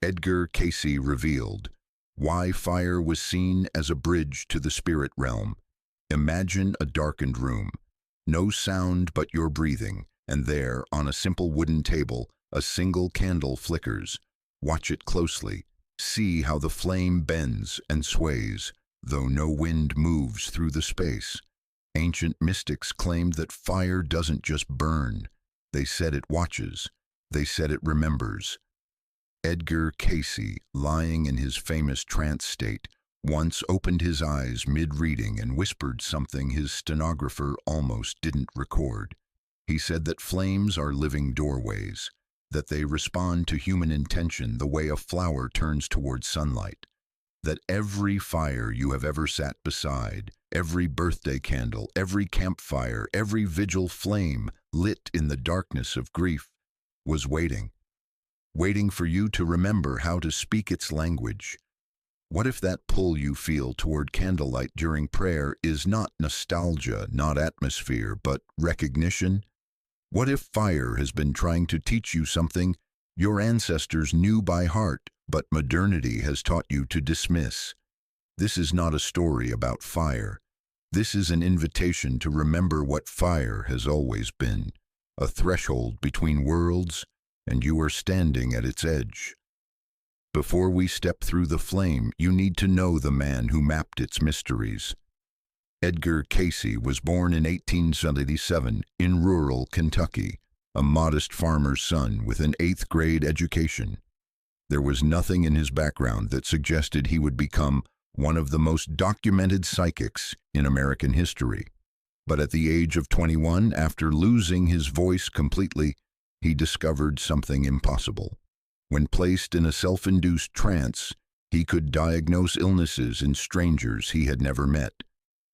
Edgar Cayce Revealed, Why Fire Was Seen as a Bridge to the Spirit Realm. Imagine a darkened room. No sound but your breathing, and there, on a simple wooden table, a single candle flickers. Watch it closely. See how the flame bends and sways, though no wind moves through the space. Ancient mystics claimed that fire doesn't just burn. They said it watches. They said it remembers. Edgar Cayce, lying in his famous trance state, once opened his eyes mid-reading and whispered something his stenographer almost didn't record. He said that flames are living doorways, that they respond to human intention the way a flower turns toward sunlight, that every fire you have ever sat beside, every birthday candle, every campfire, every vigil flame lit in the darkness of grief, was waiting for you to remember how to speak its language. What if that pull you feel toward candlelight during prayer is not nostalgia, not atmosphere, but recognition? What if fire has been trying to teach you something your ancestors knew by heart, but modernity has taught you to dismiss? This is not a story about fire. This is an invitation to remember what fire has always been, a threshold between worlds, and you are standing at its edge. Before we step through the flame, you need to know the man who mapped its mysteries. Edgar Cayce was born in 1877 in rural Kentucky, a modest farmer's son with an 8th grade education. There was nothing in his background that suggested he would become one of the most documented psychics in American history. But at the age of 21, after losing his voice completely, he discovered something impossible. When placed in a self-induced trance, he could diagnose illnesses in strangers he had never met,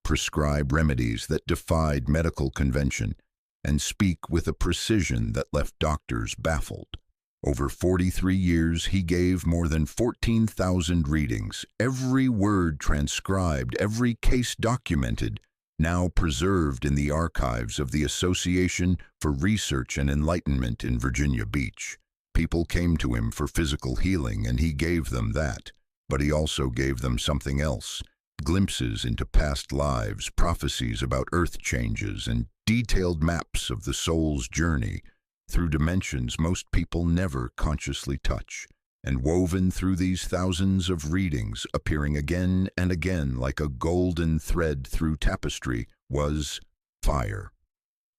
prescribe remedies that defied medical convention, and speak with a precision that left doctors baffled. Over 43 years, he gave more than 14,000 readings, every word transcribed, every case documented, now preserved in the archives of the Association for Research and Enlightenment in Virginia Beach. People came to him for physical healing, and he gave them that. But he also gave them something else: glimpses into past lives, prophecies about earth changes, and detailed maps of the soul's journey through dimensions most people never consciously touch. And woven through these thousands of readings, appearing again and again like a golden thread through tapestry, was fire.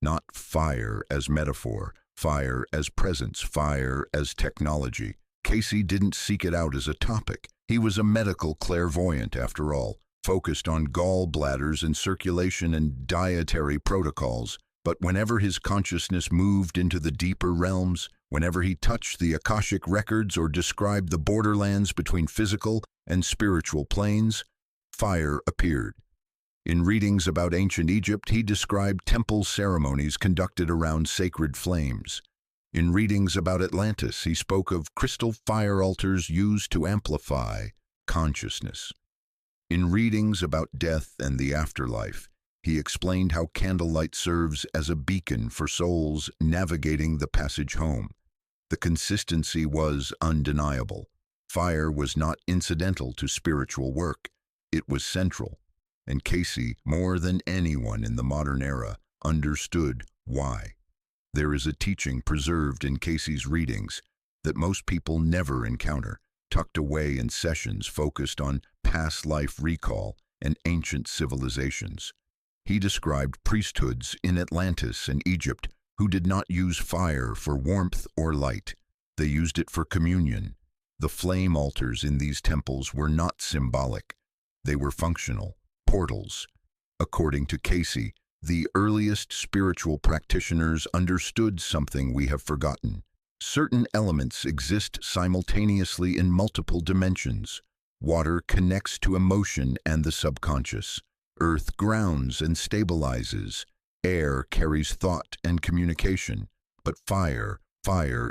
Not fire as metaphor, fire as presence, fire as technology. Cayce didn't seek it out as a topic. He was a medical clairvoyant, after all, focused on gallbladders and circulation and dietary protocols. But whenever his consciousness moved into the deeper realms, whenever he touched the Akashic Records or described the borderlands between physical and spiritual planes, fire appeared. In readings about ancient Egypt, he described temple ceremonies conducted around sacred flames. In readings about Atlantis, he spoke of crystal fire altars used to amplify consciousness. In readings about death and the afterlife, he explained how candlelight serves as a beacon for souls navigating the passage home. The consistency was undeniable. Fire was not incidental to spiritual work. It was central. And Cayce, more than anyone in the modern era, understood why. There is a teaching preserved in Cayce's readings that most people never encounter, tucked away in sessions focused on past life recall and ancient civilizations. He described priesthoods in Atlantis and Egypt who did not use fire for warmth or light. They used it for communion. The flame altars in these temples were not symbolic. They were functional, portals. According to Cayce, the earliest spiritual practitioners understood something we have forgotten. Certain elements exist simultaneously in multiple dimensions. Water connects to emotion and the subconscious. Earth grounds and stabilizes. Air carries thought and communication. But fire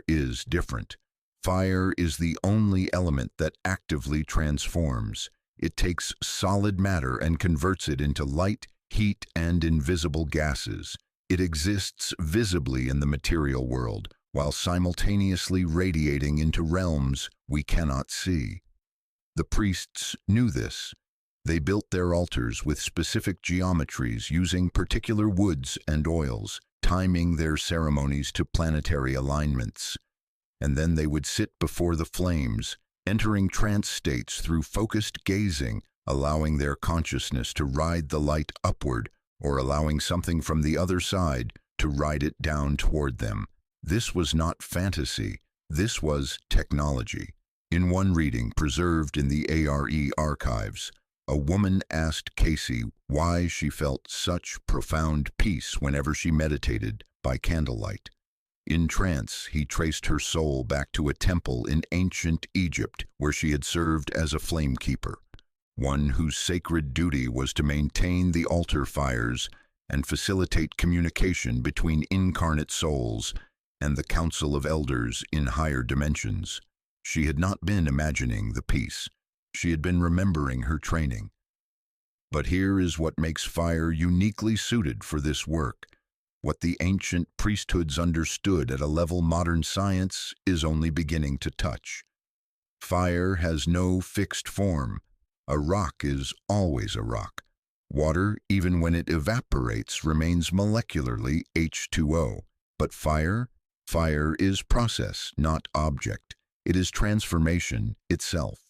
is different. Fire is the only element that actively transforms. It takes solid matter and converts it into light, heat, and invisible gases. It exists visibly in the material world, while simultaneously radiating into realms we cannot see. The priests knew this. They built their altars with specific geometries using particular woods and oils, timing their ceremonies to planetary alignments. And then they would sit before the flames, entering trance states through focused gazing, allowing their consciousness to ride the light upward or allowing something from the other side to ride it down toward them. This was not fantasy. This was technology. In one reading preserved in the ARE archives, a woman asked Cayce why she felt such profound peace whenever she meditated by candlelight. In trance, he traced her soul back to a temple in ancient Egypt where she had served as a flamekeeper, one whose sacred duty was to maintain the altar fires and facilitate communication between incarnate souls and the council of elders in higher dimensions. She had not been imagining the peace. She had been remembering her training. But here is what makes fire uniquely suited for this work. What the ancient priesthoods understood at a level modern science is only beginning to touch. Fire has no fixed form. A rock is always a rock. Water, even when it evaporates, remains molecularly H2O. But fire is process, not object. It is transformation itself.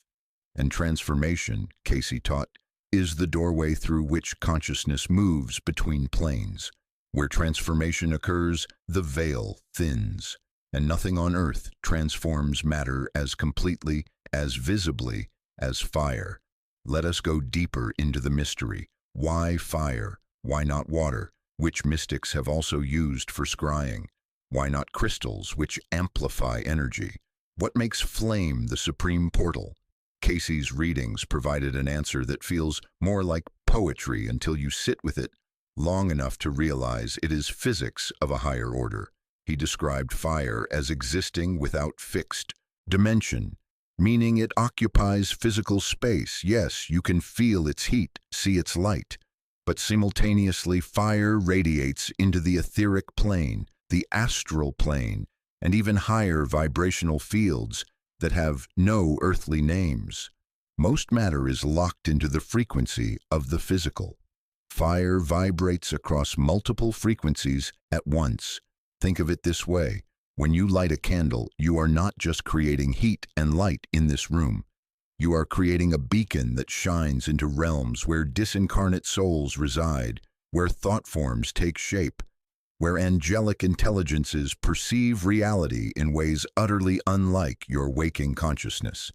And transformation, Cayce taught, is the doorway through which consciousness moves between planes. Where transformation occurs, the veil thins, and nothing on earth transforms matter as completely, as visibly, as fire. Let us go deeper into the mystery. Why fire? Why not water, which mystics have also used for scrying? Why not crystals, which amplify energy? What makes flame the supreme portal? Cayce's readings provided an answer that feels more like poetry until you sit with it long enough to realize it is physics of a higher order. He described fire as existing without fixed dimension, meaning it occupies physical space. Yes, you can feel its heat, see its light, but simultaneously fire radiates into the etheric plane, the astral plane, and even higher vibrational fields that have no earthly names. Most matter is locked into the frequency of the physical. Fire vibrates across multiple frequencies at once. Think of it this way. When you light a candle, you are not just creating heat and light in this room. You are creating a beacon that shines into realms where disincarnate souls reside, where thought forms take shape, where angelic intelligences perceive reality in ways utterly unlike your waking consciousness.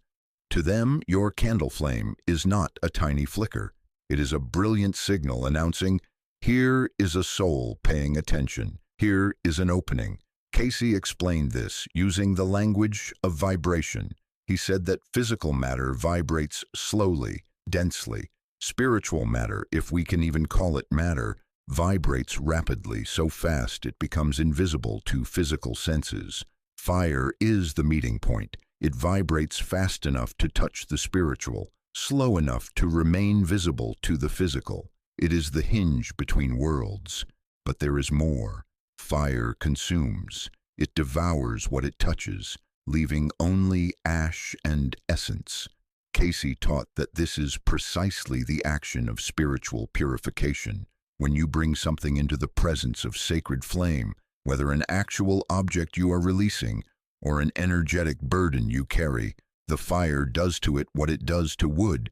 To them, your candle flame is not a tiny flicker. It is a brilliant signal announcing, here is a soul paying attention. Here is an opening. Cayce explained this using the language of vibration. He said that physical matter vibrates slowly, densely. Spiritual matter, if we can even call it matter, vibrates rapidly, so fast it becomes invisible to physical senses. Fire is the meeting point. It vibrates fast enough to touch the spiritual, slow enough to remain visible to the physical. It is the hinge between worlds. But there is more. Fire consumes. It devours what it touches, leaving only ash and essence. Cayce taught that this is precisely the action of spiritual purification. When you bring something into the presence of sacred flame, whether an actual object you are releasing or an energetic burden you carry, the fire does to it what it does to wood.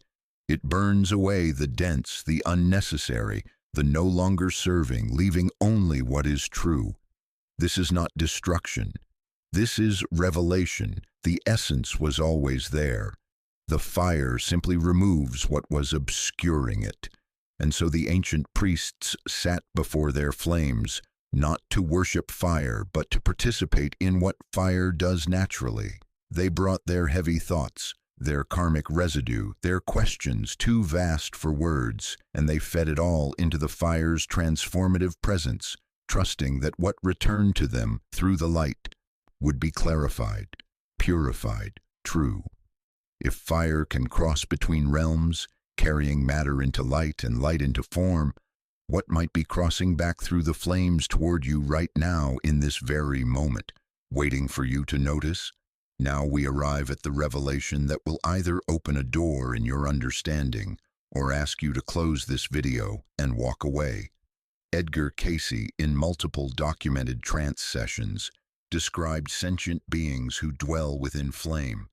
It burns away the dense, the unnecessary, the no longer serving, leaving only what is true. This is not destruction. This is revelation. The essence was always there. The fire simply removes what was obscuring it. And so the ancient priests sat before their flames, not to worship fire, but to participate in what fire does naturally. They brought their heavy thoughts, their karmic residue, their questions too vast for words, and they fed it all into the fire's transformative presence, trusting that what returned to them through the light would be clarified, purified, true. If fire can cross between realms, carrying matter into light and light into form, what might be crossing back through the flames toward you right now in this very moment? waiting for you to notice? Now we arrive at the revelation that will either open a door in your understanding or ask you to close this video and walk away. Edgar Cayce, in multiple documented trance sessions, described sentient beings who dwell within flame,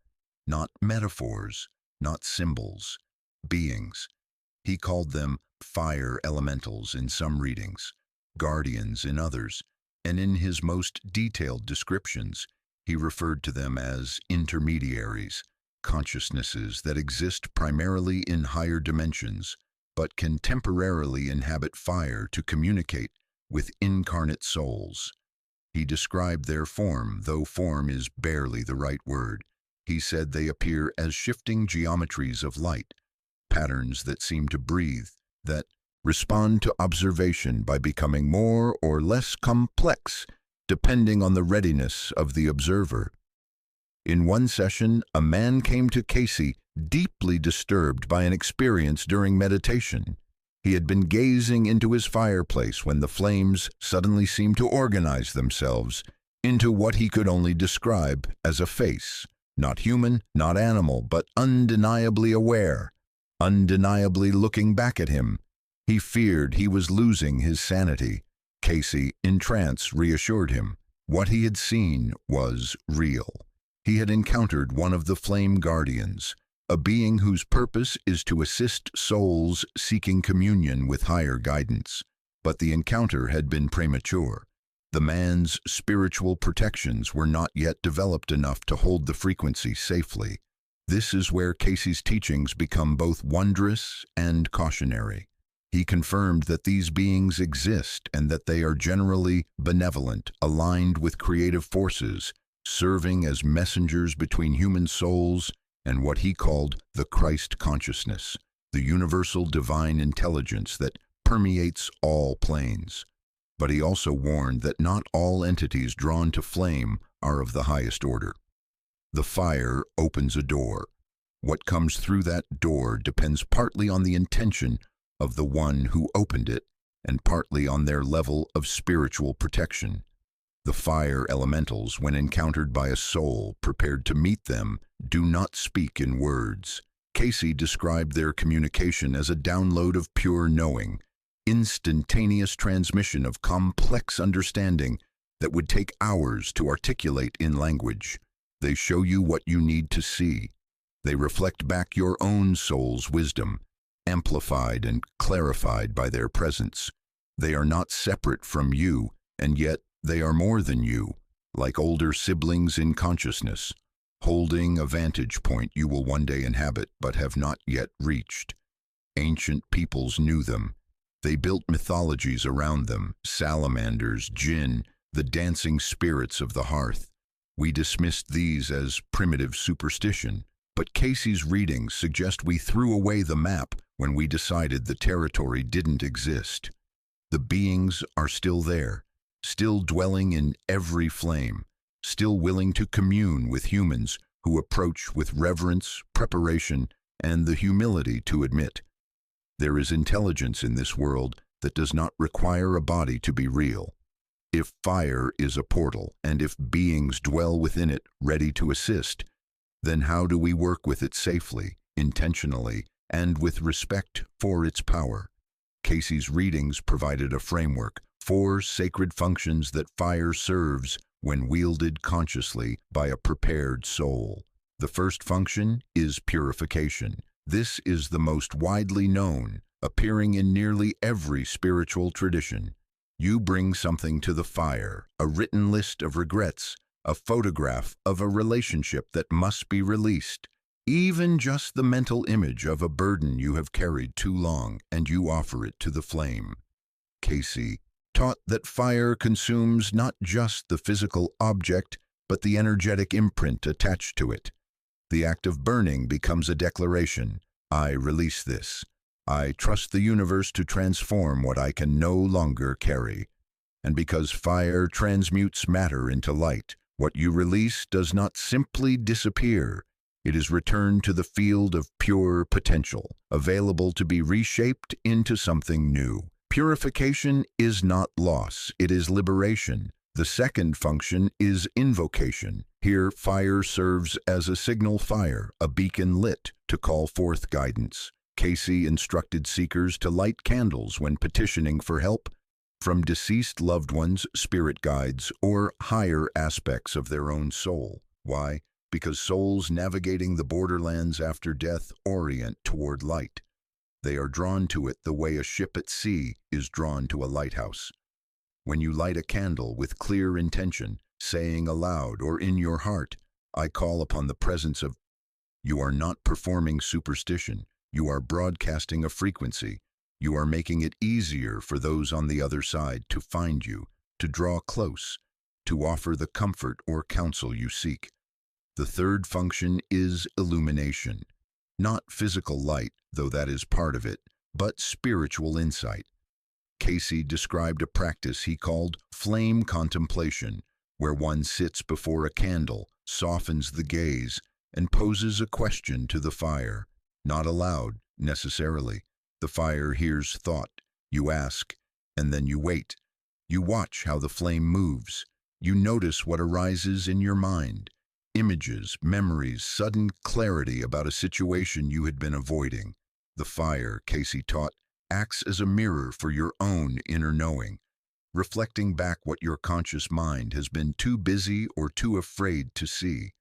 not metaphors, not symbols, beings. He called them fire elementals in some readings, guardians in others, and in his most detailed descriptions, he referred to them as intermediaries, consciousnesses that exist primarily in higher dimensions, but can temporarily inhabit fire to communicate with incarnate souls. He described their form, though form is barely the right word. He said they appear as shifting geometries of light, patterns that seem to breathe, that respond to observation by becoming more or less complex, depending on the readiness of the observer. In one session, a man came to Cayce deeply disturbed by an experience during meditation. He had been gazing into his fireplace when the flames suddenly seemed to organize themselves into what he could only describe as a face, not human, not animal, but undeniably aware, undeniably looking back at him. He feared he was losing his sanity. Cayce, in trance, reassured him. What he had seen was real. He had encountered one of the flame guardians, a being whose purpose is to assist souls seeking communion with higher guidance. But the encounter had been premature. The man's spiritual protections were not yet developed enough to hold the frequency safely. This is where Cayce's teachings become both wondrous and cautionary. He confirmed that these beings exist and that they are generally benevolent, aligned with creative forces, serving as messengers between human souls and what he called the Christ consciousness, the universal divine intelligence that permeates all planes. But he also warned that not all entities drawn to flame are of the highest order. The fire opens a door. What comes through that door depends partly on the intention of the one who opened it and partly on their level of spiritual protection. The fire elementals, when encountered by a soul prepared to meet them, do not speak in words. Cayce described their communication as a download of pure knowing, instantaneous transmission of complex understanding that would take hours to articulate in language. They show you what you need to see. They reflect back your own soul's wisdom, amplified and clarified by their presence. They are not separate from you, and yet they are more than you, like older siblings in consciousness, holding a vantage point you will one day inhabit but have not yet reached. Ancient peoples knew them. They built mythologies around them, salamanders, jinn, the dancing spirits of the hearth. We dismissed these as primitive superstition, but Cayce's readings suggest we threw away the map when we decided the territory didn't exist. The beings are still there, still dwelling in every flame, still willing to commune with humans who approach with reverence, preparation, and the humility to admit there is intelligence in this world that does not require a body to be real. If fire is a portal, and if beings dwell within it ready to assist, then how do we work with it safely, intentionally, and with respect for its power? Cayce's readings provided a framework, 4 sacred functions that fire serves when wielded consciously by a prepared soul. The first function is purification. This is the most widely known, appearing in nearly every spiritual tradition. You bring something to the fire, a written list of regrets, a photograph of a relationship that must be released, even just the mental image of a burden you have carried too long, and you offer it to the flame. Cayce taught that fire consumes not just the physical object, but the energetic imprint attached to it. The act of burning becomes a declaration. I release this. I trust the universe to transform what I can no longer carry. And because fire transmutes matter into light, what you release does not simply disappear. It is returned to the field of pure potential, available to be reshaped into something new. Purification is not loss, it is liberation. The second function is invocation. Here, fire serves as a signal fire, a beacon lit to call forth guidance. Cayce instructed seekers to light candles when petitioning for help from deceased loved ones, spirit guides, or higher aspects of their own soul. Why? Because souls navigating the borderlands after death orient toward light. They are drawn to it the way a ship at sea is drawn to a lighthouse. When you light a candle with clear intention, saying aloud or in your heart, "I call upon the presence of," you are not performing superstition. You are broadcasting a frequency. You are making it easier for those on the other side to find you, to draw close, to offer the comfort or counsel you seek. The third function is illumination. Not physical light, though that is part of it, but spiritual insight. Cayce described a practice he called flame contemplation, where one sits before a candle, softens the gaze, and poses a question to the fire. Not aloud, necessarily. The fire hears thought. You ask, and then you wait. You watch how the flame moves. You notice what arises in your mind. Images, memories, sudden clarity about a situation you had been avoiding. The fire, Cayce taught, acts as a mirror for your own inner knowing, reflecting back what your conscious mind has been too busy or too afraid to see.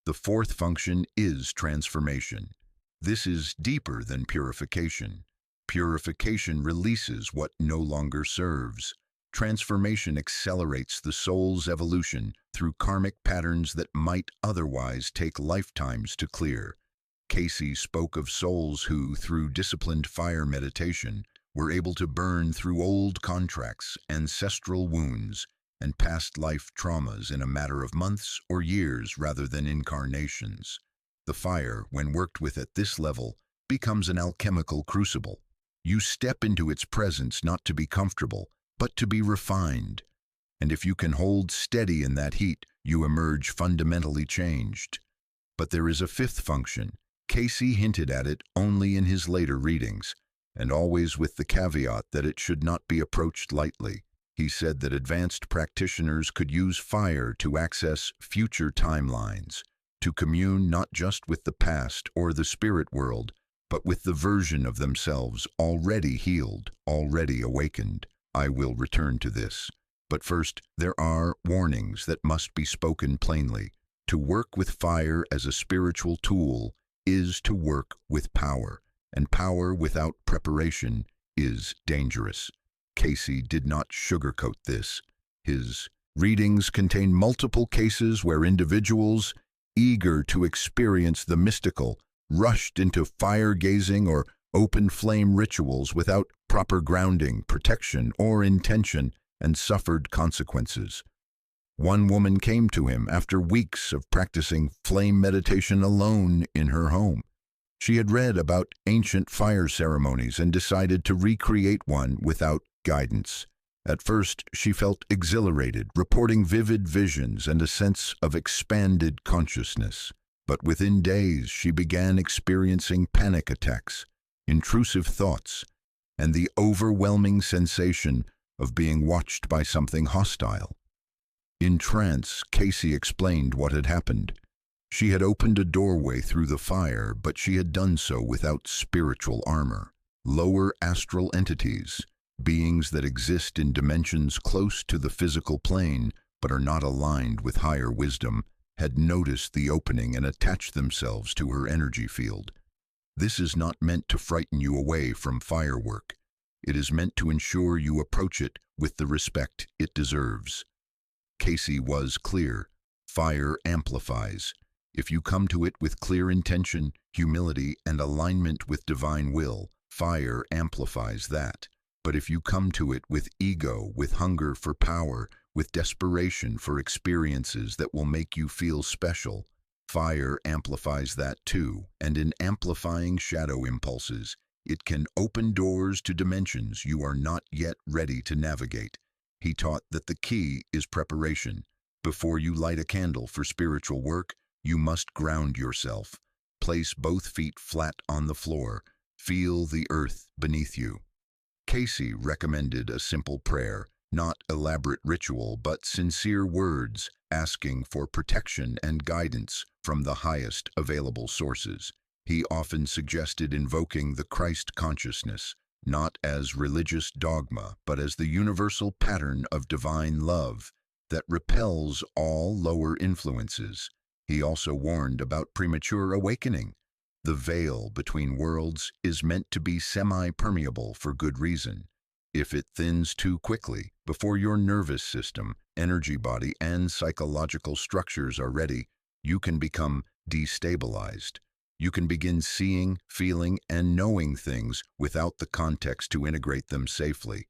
The fourth function is transformation. This is deeper than purification. Purification releases what no longer serves. Transformation accelerates the soul's evolution through karmic patterns that might otherwise take lifetimes to clear. Cayce spoke of souls who, through disciplined fire meditation, were able to burn through old contracts, ancestral wounds, and past life traumas in a matter of months or years rather than incarnations. The fire, when worked with at this level, becomes an alchemical crucible. You step into its presence not to be comfortable, but to be refined. And if you can hold steady in that heat, you emerge fundamentally changed. But there is a fifth function. Cayce hinted at it only in his later readings, and always with the caveat that it should not be approached lightly. He said that advanced practitioners could use fire to access future timelines, to commune not just with the past or the spirit world, but with the version of themselves already healed, already awakened. I will return to this. But first, there are warnings that must be spoken plainly. To work with fire as a spiritual tool is to work with power, and power without preparation is dangerous. Cayce did not sugarcoat this. His readings contain multiple cases where individuals, eager to experience the mystical, rushed into fire-gazing or open flame rituals without proper grounding, protection, or intention, and suffered consequences. One woman came to him after weeks of practicing flame meditation alone in her home. She had read about ancient fire ceremonies and decided to recreate one without guidance. At first, she felt exhilarated, reporting vivid visions and a sense of expanded consciousness. But within days, she began experiencing panic attacks, intrusive thoughts, and the overwhelming sensation of being watched by something hostile. In trance, Cayce explained what had happened. She had opened a doorway through the fire, but she had done so without spiritual armor. Lower astral entities, beings that exist in dimensions close to the physical plane but are not aligned with higher wisdom, had noticed the opening and attached themselves to her energy field. This is not meant to frighten you away from firework. It is meant to ensure you approach it with the respect it deserves. Cayce was clear. Fire amplifies. If you come to it with clear intention, humility, and alignment with divine will, fire amplifies that. But if you come to it with ego, with hunger for power, with desperation for experiences that will make you feel special, fire amplifies that too. And in amplifying shadow impulses, it can open doors to dimensions you are not yet ready to navigate. He taught that the key is preparation. Before you light a candle for spiritual work, you must ground yourself. Place both feet flat on the floor. Feel the earth beneath you. Cayce recommended a simple prayer, not elaborate ritual, but sincere words asking for protection and guidance from the highest available sources. He often suggested invoking the Christ consciousness, not as religious dogma, but as the universal pattern of divine love that repels all lower influences. He also warned about premature awakening. The veil between worlds is meant to be semi-permeable for good reason. If it thins too quickly, before your nervous system, energy body, and psychological structures are ready, you can become destabilized. You can begin seeing, feeling, and knowing things without the context to integrate them safely.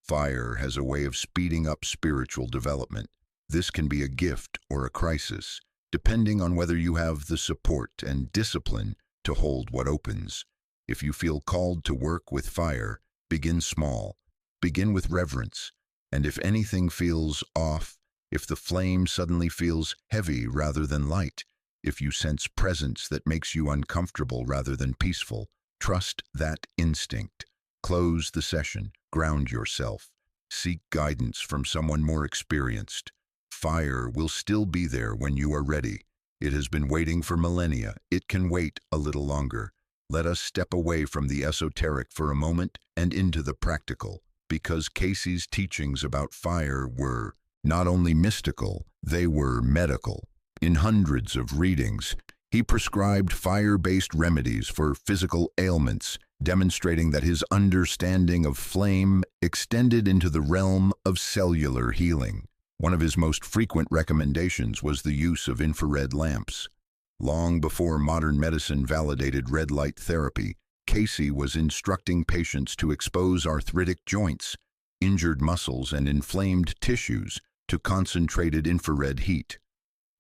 Fire has a way of speeding up spiritual development. This can be a gift or a crisis, depending on whether you have the support and discipline to hold what opens. If you feel called to work with fire, begin small. Begin with reverence. And if anything feels off, if the flame suddenly feels heavy rather than light, if you sense presence that makes you uncomfortable rather than peaceful, trust that instinct. Close the session. Ground yourself. Seek guidance from someone more experienced. Fire will still be there when you are ready. It has been waiting for millennia. It can wait a little longer. Let us step away from the esoteric for a moment and into the practical, because Cayce's teachings about fire were not only mystical, they were medical. In hundreds of readings, he prescribed fire-based remedies for physical ailments, demonstrating that his understanding of flame extended into the realm of cellular healing. One of his most frequent recommendations was the use of infrared lamps. Long before modern medicine validated red light therapy, Cayce was instructing patients to expose arthritic joints, injured muscles, and inflamed tissues to concentrated infrared heat.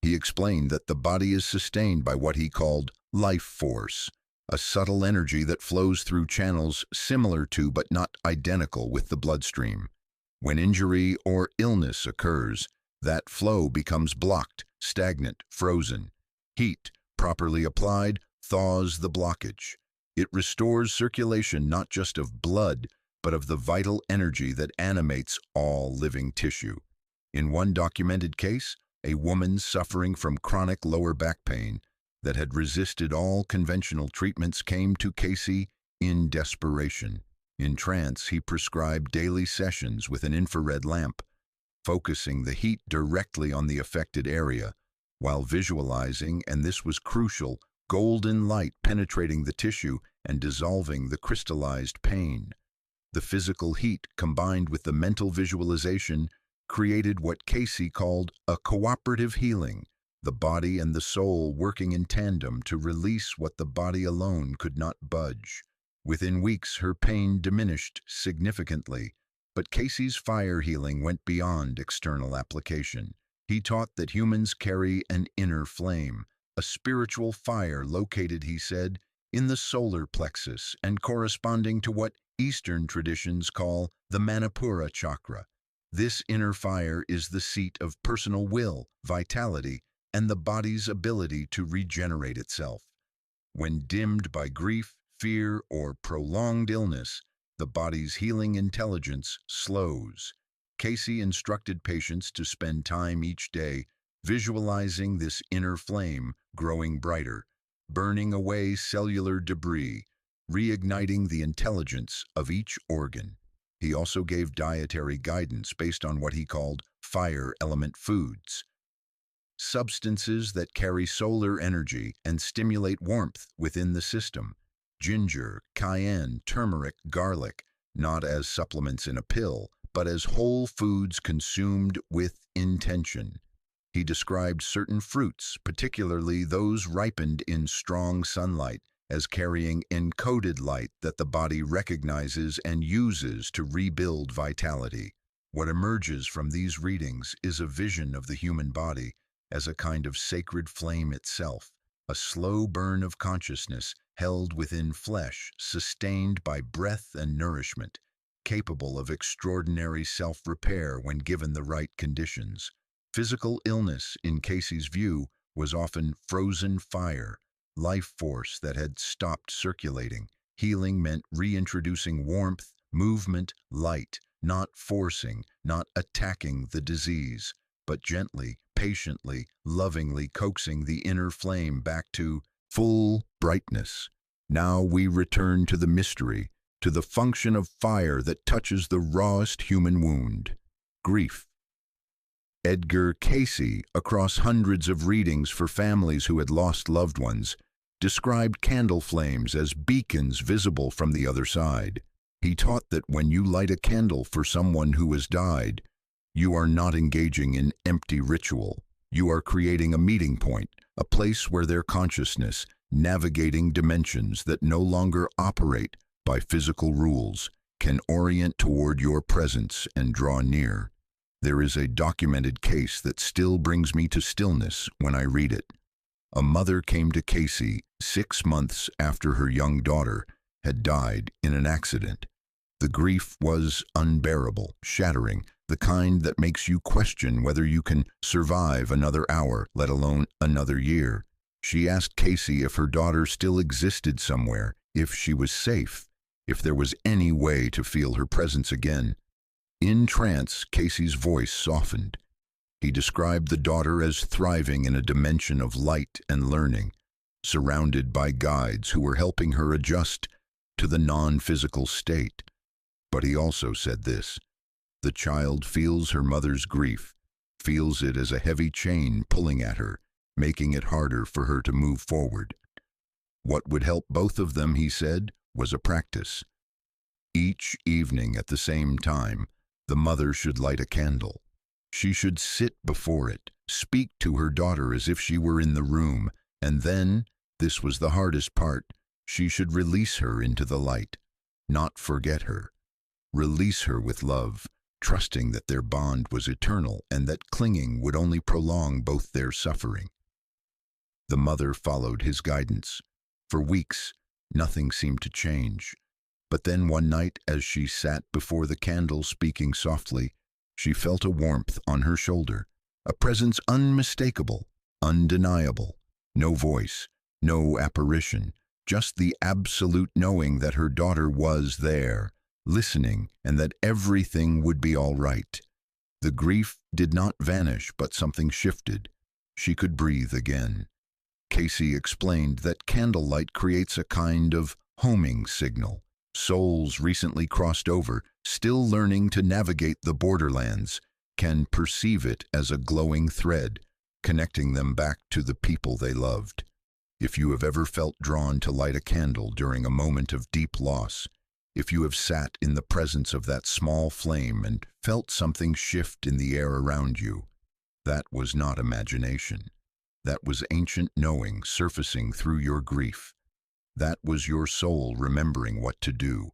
He explained that the body is sustained by what he called life force, a subtle energy that flows through channels similar to but not identical with the bloodstream. When injury or illness occurs, that flow becomes blocked, stagnant, frozen. Heat, properly applied, thaws the blockage. It restores circulation not just of blood, but of the vital energy that animates all living tissue. In one documented case, a woman suffering from chronic lower back pain that had resisted all conventional treatments came to Cayce in desperation. In trance, he prescribed daily sessions with an infrared lamp, focusing the heat directly on the affected area, while visualizing, and this was crucial, golden light penetrating the tissue and dissolving the crystallized pain. The physical heat, combined with the mental visualization, created what Cayce called a cooperative healing, the body and the soul working in tandem to release what the body alone could not budge. Within weeks, her pain diminished significantly, but Cayce's fire healing went beyond external application. He taught that humans carry an inner flame, a spiritual fire located, he said, in the solar plexus and corresponding to what Eastern traditions call the Manipura chakra. This inner fire is the seat of personal will, vitality, and the body's ability to regenerate itself. When dimmed by grief, fear, or prolonged illness, the body's healing intelligence slows. Cayce instructed patients to spend time each day visualizing this inner flame growing brighter, burning away cellular debris, reigniting the intelligence of each organ. He also gave dietary guidance based on what he called fire element foods, substances that carry solar energy and stimulate warmth within the system. Ginger, cayenne, turmeric, garlic, not as supplements in a pill, but as whole foods consumed with intention. He described certain fruits, particularly those ripened in strong sunlight, as carrying encoded light that the body recognizes and uses to rebuild vitality. What emerges from these readings is a vision of the human body as a kind of sacred flame itself, a slow burn of consciousness held within flesh, sustained by breath and nourishment, capable of extraordinary self-repair when given the right conditions. Physical illness, in Cayce's view, was often frozen fire, life force that had stopped circulating. Healing meant reintroducing warmth, movement, light, not forcing, not attacking the disease, but gently, patiently, lovingly coaxing the inner flame back to full brightness. Now we return to the mystery, to the function of fire that touches the rawest human wound, grief. Edgar Cayce, across hundreds of readings for families who had lost loved ones, described candle flames as beacons visible from the other side. He taught that when you light a candle for someone who has died, you are not engaging in empty ritual. You are creating a meeting point, a place where their consciousness, navigating dimensions that no longer operate by physical rules, can orient toward your presence and draw near. There is a documented case that still brings me to stillness when I read it. A mother came to Cayce 6 months after her young daughter had died in an accident. The grief was unbearable, shattering, the kind that makes you question whether you can survive another hour, let alone another year. She asked Cayce if her daughter still existed somewhere, if she was safe, if there was any way to feel her presence again. In trance, Cayce's voice softened. He described the daughter as thriving in a dimension of light and learning, surrounded by guides who were helping her adjust to the non-physical state. But he also said this: the child feels her mother's grief, feels it as a heavy chain pulling at her, making it harder for her to move forward. What would help both of them, he said, was a practice. Each evening at the same time, the mother should light a candle. She should sit before it, speak to her daughter as if she were in the room, and then, this was the hardest part, she should release her into the light, not forget her. Release her with love, trusting that their bond was eternal and that clinging would only prolong both their suffering. The mother followed his guidance. For weeks, nothing seemed to change. But then one night, as she sat before the candle speaking softly, she felt a warmth on her shoulder, a presence unmistakable, undeniable. No voice, no apparition, just the absolute knowing that her daughter was there, listening, and that everything would be all right. The grief did not vanish, but something shifted. She could breathe again. Cayce explained that candlelight creates a kind of homing signal. Souls recently crossed over, still learning to navigate the borderlands, can perceive it as a glowing thread, connecting them back to the people they loved. If you have ever felt drawn to light a candle during a moment of deep loss, if you have sat in the presence of that small flame and felt something shift in the air around you, that was not imagination. That was ancient knowing surfacing through your grief. That was your soul remembering what to do.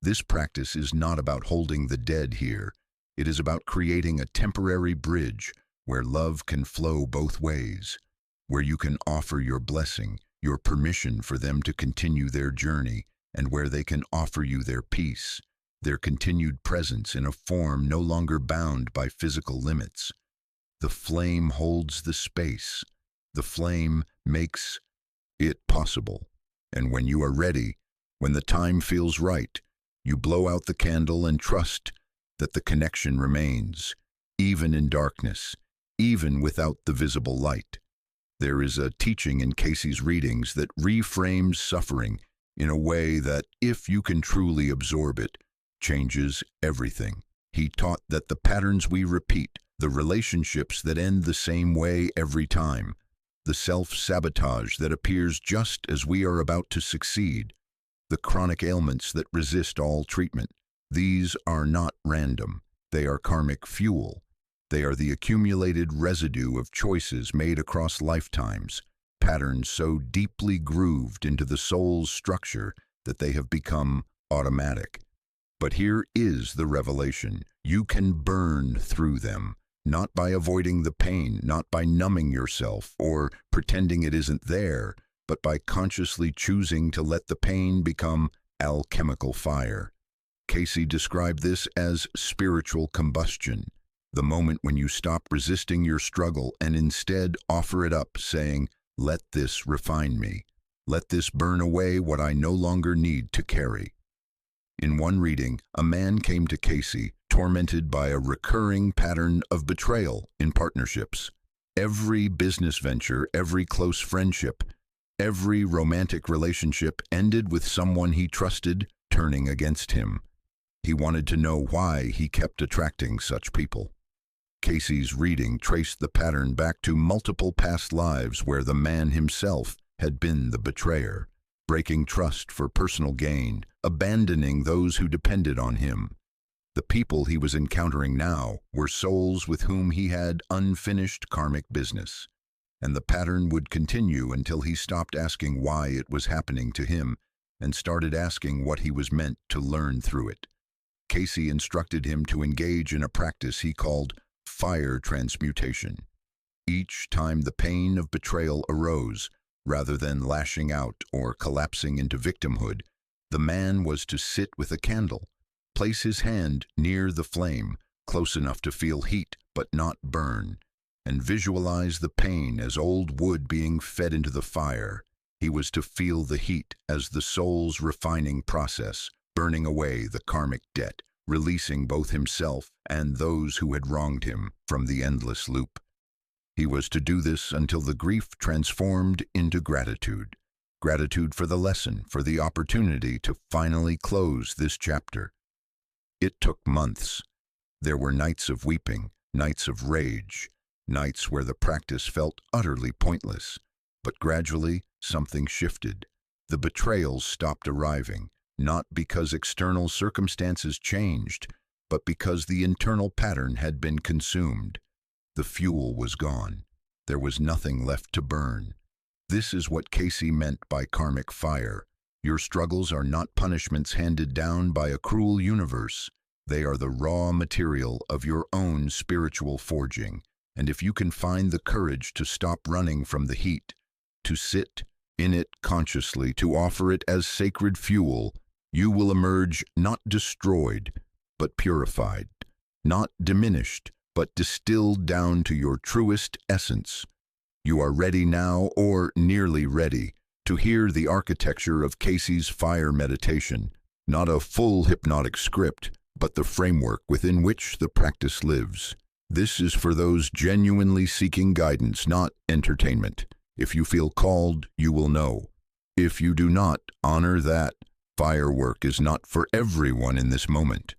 This practice is not about holding the dead here. It is about creating a temporary bridge where love can flow both ways, where you can offer your blessing, your permission for them to continue their journey, and where they can offer you their peace, their continued presence in a form no longer bound by physical limits. The flame holds the space. The flame makes it possible. And when you are ready, when the time feels right, you blow out the candle and trust that the connection remains, even in darkness, even without the visible light. There is a teaching in Cayce's readings that reframes suffering in a way that, if you can truly absorb it, changes everything. He taught that the patterns we repeat, the relationships that end the same way every time, the self-sabotage that appears just as we are about to succeed, the chronic ailments that resist all treatment, these are not random. They are karmic fuel. They are the accumulated residue of choices made across lifetimes, patterns so deeply grooved into the soul's structure that they have become automatic. But here is the revelation. You can burn through them. Not by avoiding the pain, not by numbing yourself or pretending it isn't there, but by consciously choosing to let the pain become alchemical fire. Cayce described this as spiritual combustion, the moment when you stop resisting your struggle and instead offer it up, saying, "Let this refine me. Let this burn away what I no longer need to carry." In one reading, a man came to Cayce, tormented by a recurring pattern of betrayal in partnerships. Every business venture, every close friendship, every romantic relationship ended with someone he trusted turning against him. He wanted to know why he kept attracting such people. Cayce's reading traced the pattern back to multiple past lives where the man himself had been the betrayer, breaking trust for personal gain, abandoning those who depended on him. The people he was encountering now were souls with whom he had unfinished karmic business, and the pattern would continue until he stopped asking why it was happening to him and started asking what he was meant to learn through it. Cayce instructed him to engage in a practice he called fire transmutation. Each time the pain of betrayal arose, rather than lashing out or collapsing into victimhood, the man was to sit with a candle, place his hand near the flame, close enough to feel heat but not burn, and visualize the pain as old wood being fed into the fire. He was to feel the heat as the soul's refining process, burning away the karmic debt, releasing both himself and those who had wronged him from the endless loop. He was to do this until the grief transformed into gratitude. Gratitude for the lesson, for the opportunity to finally close this chapter. It took months. There were nights of weeping, nights of rage, nights where the practice felt utterly pointless. But gradually, something shifted. The betrayals stopped arriving, not because external circumstances changed, but because the internal pattern had been consumed. The fuel was gone. There was nothing left to burn. This is what Cayce meant by karmic fire. Your struggles are not punishments handed down by a cruel universe. They are the raw material of your own spiritual forging. And if you can find the courage to stop running from the heat, to sit in it consciously, to offer it as sacred fuel, you will emerge not destroyed, but purified, not diminished, but distilled down to your truest essence. You are ready now, or nearly ready, to hear the architecture of Cayce's fire meditation, not a full hypnotic script, but the framework within which the practice lives. This is for those genuinely seeking guidance, not entertainment. If you feel called, you will know. If you do not, honor that. Firework is not for everyone in this moment.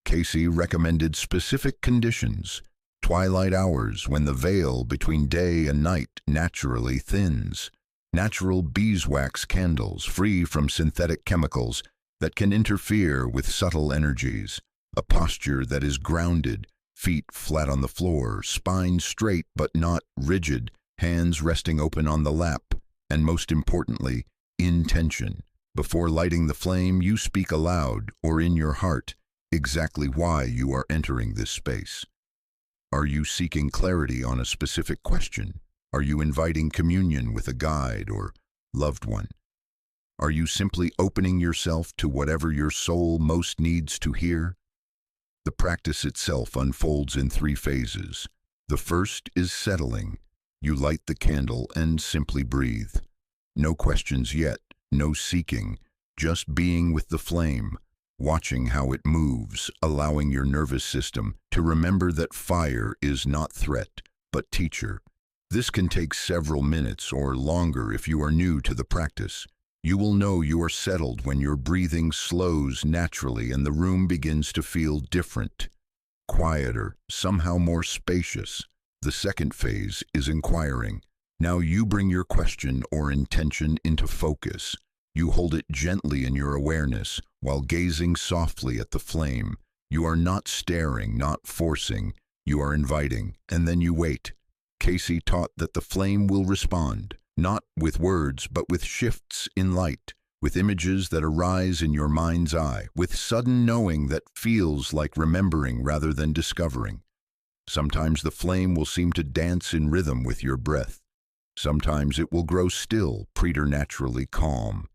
Cayce recommended specific conditions, twilight hours when the veil between day and night naturally thins, natural beeswax candles free from synthetic chemicals that can interfere with subtle energies, a posture that is grounded, feet flat on the floor, spine straight but not rigid, hands resting open on the lap, and most importantly, intention. Before lighting the flame, you speak aloud or in your heart exactly why you are entering this space. Are you seeking clarity on a specific question? Are you inviting communion with a guide or loved one? Are you simply opening yourself to whatever your soul most needs to hear? The practice itself unfolds in 3 phases. The first is settling. You light the candle and simply breathe. No questions yet, no seeking, just being with the flame, watching how it moves, allowing your nervous system to remember that fire is not threat, but teacher. This can take several minutes or longer if you are new to the practice. You will know you are settled when your breathing slows naturally and the room begins to feel different, quieter, somehow more spacious. The second phase is inquiring. Now you bring your question or intention into focus. You hold it gently in your awareness while gazing softly at the flame. You are not staring, not forcing. You are inviting, and then you wait. Cayce taught that the flame will respond, not with words, but with shifts in light, with images that arise in your mind's eye, with sudden knowing that feels like remembering rather than discovering. Sometimes the flame will seem to dance in rhythm with your breath. Sometimes it will grow still, preternaturally calm.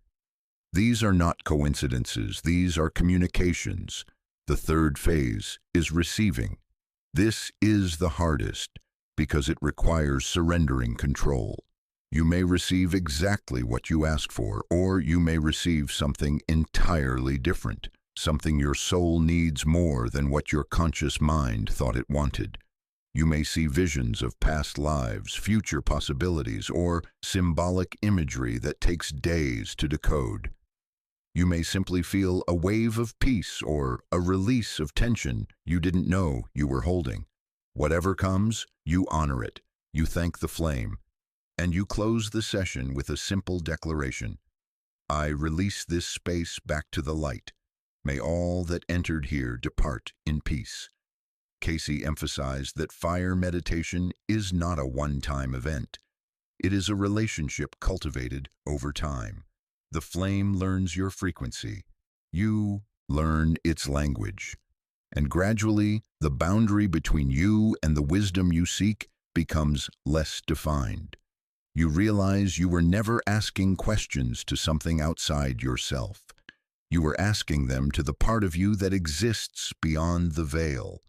These are not coincidences, these are communications. The third phase is receiving. This is the hardest because it requires surrendering control. You may receive exactly what you asked for, or you may receive something entirely different, something your soul needs more than what your conscious mind thought it wanted. You may see visions of past lives, future possibilities, or symbolic imagery that takes days to decode. You may simply feel a wave of peace or a release of tension you didn't know you were holding. Whatever comes, you honor it, you thank the flame, and you close the session with a simple declaration. I release this space back to the light. May all that entered here depart in peace. Cayce emphasized that fire meditation is not a one-time event. It is a relationship cultivated over time. The flame learns your frequency. You learn its language. And gradually, the boundary between you and the wisdom you seek becomes less defined. You realize you were never asking questions to something outside yourself. You were asking them to the part of you that exists beyond the veil,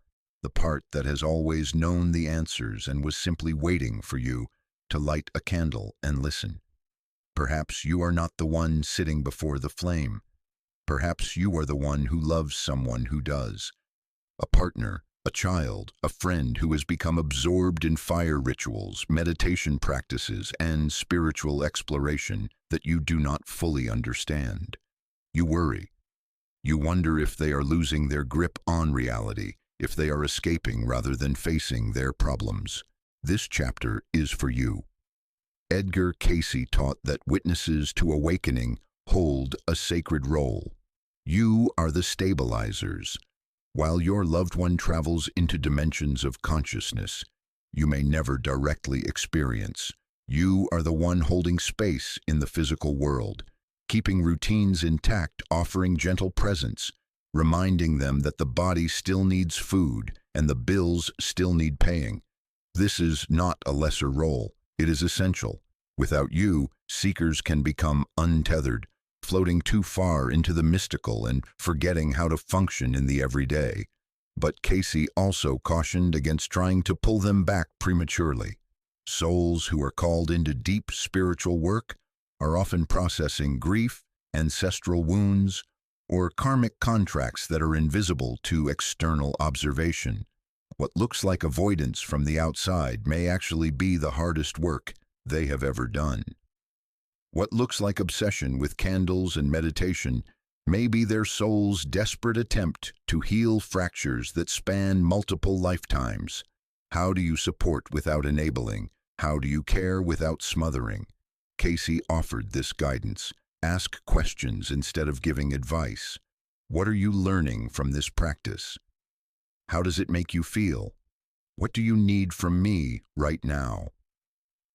the part that has always known the answers and was simply waiting for you to light a candle and listen. Perhaps you are not the one sitting before the flame. Perhaps you are the one who loves someone who does. A partner, a child, a friend who has become absorbed in fire rituals, meditation practices, and spiritual exploration that you do not fully understand. You worry. You wonder if they are losing their grip on reality, if they are escaping rather than facing their problems. This chapter is for you. Edgar Cayce taught that witnesses to awakening hold a sacred role. You are the stabilizers. While your loved one travels into dimensions of consciousness you may never directly experience, you are the one holding space in the physical world, keeping routines intact, offering gentle presence, reminding them that the body still needs food and the bills still need paying. This is not a lesser role. It is essential. Without you, seekers can become untethered, floating too far into the mystical and forgetting how to function in the everyday. But Cayce also cautioned against trying to pull them back prematurely. Souls who are called into deep spiritual work are often processing grief, ancestral wounds, or karmic contracts that are invisible to external observation. What looks like avoidance from the outside may actually be the hardest work they have ever done. What looks like obsession with candles and meditation may be their soul's desperate attempt to heal fractures that span multiple lifetimes. How do you support without enabling? How do you care without smothering? Cayce offered this guidance. Ask questions instead of giving advice. What are you learning from this practice? How does it make you feel? What do you need from me right now?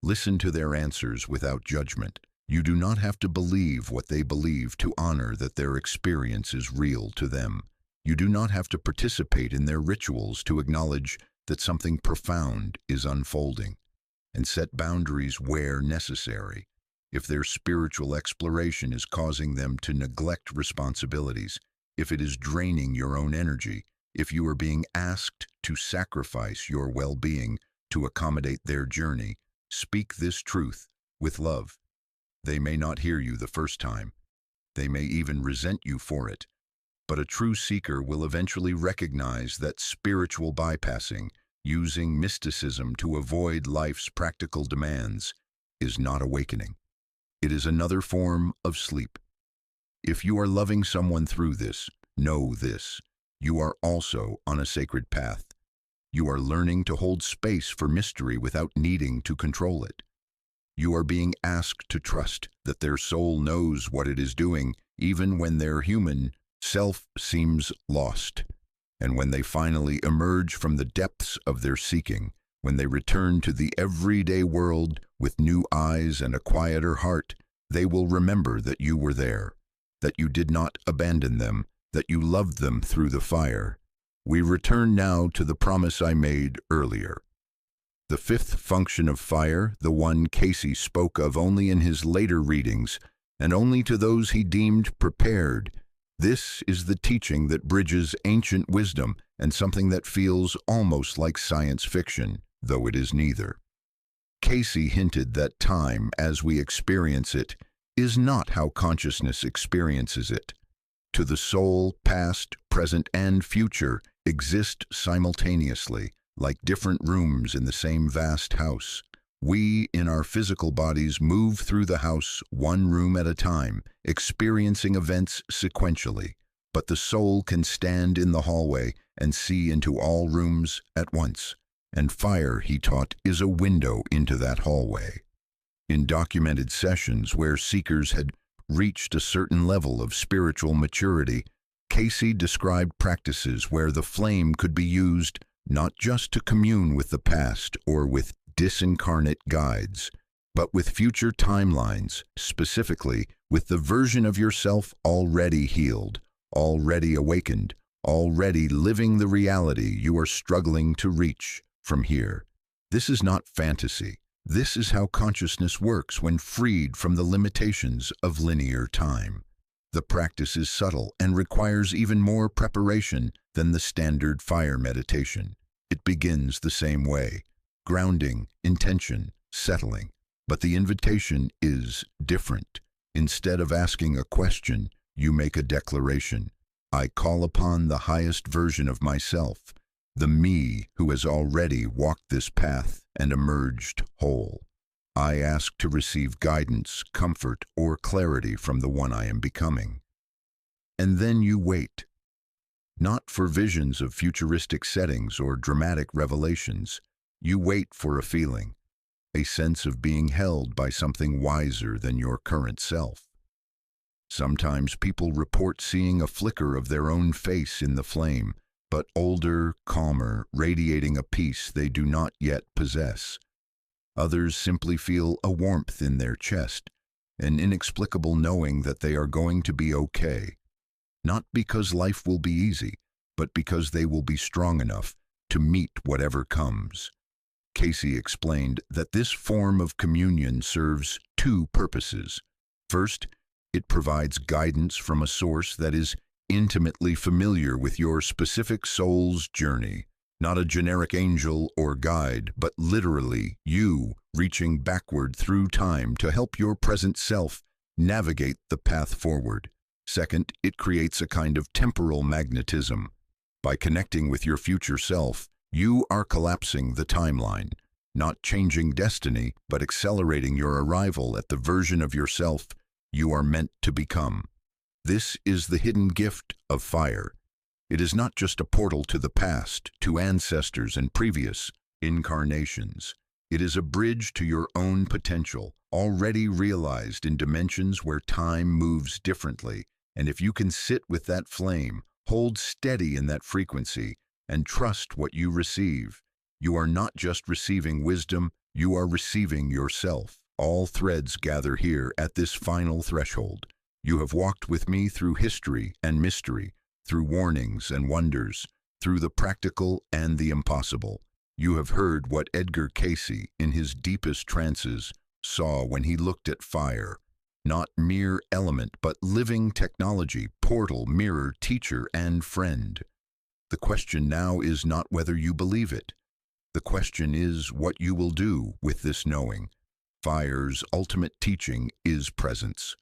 Listen to their answers without judgment. You do not have to believe what they believe to honor that their experience is real to them. You do not have to participate in their rituals to acknowledge that something profound is unfolding, and set boundaries where necessary. If their spiritual exploration is causing them to neglect responsibilities, if it is draining your own energy, if you are being asked to sacrifice your well-being to accommodate their journey, speak this truth with love. They may not hear you the first time. They may even resent you for it. But a true seeker will eventually recognize that spiritual bypassing, using mysticism to avoid life's practical demands, is not awakening. It is another form of sleep. If you are loving someone through this, know this. You are also on a sacred path. You are learning to hold space for mystery without needing to control it. You are being asked to trust that their soul knows what it is doing, even when their human self seems lost. And when they finally emerge from the depths of their seeking, when they return to the everyday world with new eyes and a quieter heart, they will remember that you were there, that you did not abandon them, that you loved them through the fire. We return now to the promise I made earlier. The fifth function of fire, the one Cayce spoke of only in his later readings, and only to those he deemed prepared. This is the teaching that bridges ancient wisdom and something that feels almost like science fiction, though it is neither. Cayce hinted that time, as we experience it, is not how consciousness experiences it. To the soul, past, present, and future exist simultaneously, like different rooms in the same vast house. We, in our physical bodies, move through the house one room at a time, experiencing events sequentially. But the soul can stand in the hallway and see into all rooms at once. And fire, he taught, is a window into that hallway. In documented sessions where seekers had reached a certain level of spiritual maturity, Cayce described practices where the flame could be used not just to commune with the past or with disincarnate guides, but with future timelines, specifically with the version of yourself already healed, already awakened, already living the reality you are struggling to reach from here. This is not fantasy. This is how consciousness works when freed from the limitations of linear time. The practice is subtle and requires even more preparation than the standard fire meditation. It begins the same way: grounding, intention, settling. But the invitation is different. Instead of asking a question, you make a declaration. I call upon the highest version of myself, the me who has already walked this path and emerged whole. I ask to receive guidance, comfort, or clarity from the one I am becoming. And then you wait. Not for visions of futuristic settings or dramatic revelations. You wait for a feeling, a sense of being held by something wiser than your current self. Sometimes people report seeing a flicker of their own face in the flame, but older, calmer, radiating a peace they do not yet possess. Others simply feel a warmth in their chest, an inexplicable knowing that they are going to be okay. Not because life will be easy, but because they will be strong enough to meet whatever comes. Cayce explained that this form of communion serves two purposes. First, it provides guidance from a source that is intimately familiar with your specific soul's journey, not a generic angel or guide, but literally you reaching backward through time to help your present self navigate the path forward. Second, it creates a kind of temporal magnetism. By connecting with your future self, you are collapsing the timeline, not changing destiny, but accelerating your arrival at the version of yourself you are meant to become. This is the hidden gift of fire. It is not just a portal to the past, to ancestors and previous incarnations. It is a bridge to your own potential, already realized in dimensions where time moves differently. And if you can sit with that flame, hold steady in that frequency, and trust what you receive, you are not just receiving wisdom, you are receiving yourself. All threads gather here at this final threshold. You have walked with me through history and mystery, through warnings and wonders, through the practical and the impossible. You have heard what Edgar Cayce, in his deepest trances, saw when he looked at fire. Not mere element, but living technology, portal, mirror, teacher, and friend. The question now is not whether you believe it. The question is what you will do with this knowing. Fire's ultimate teaching is presence.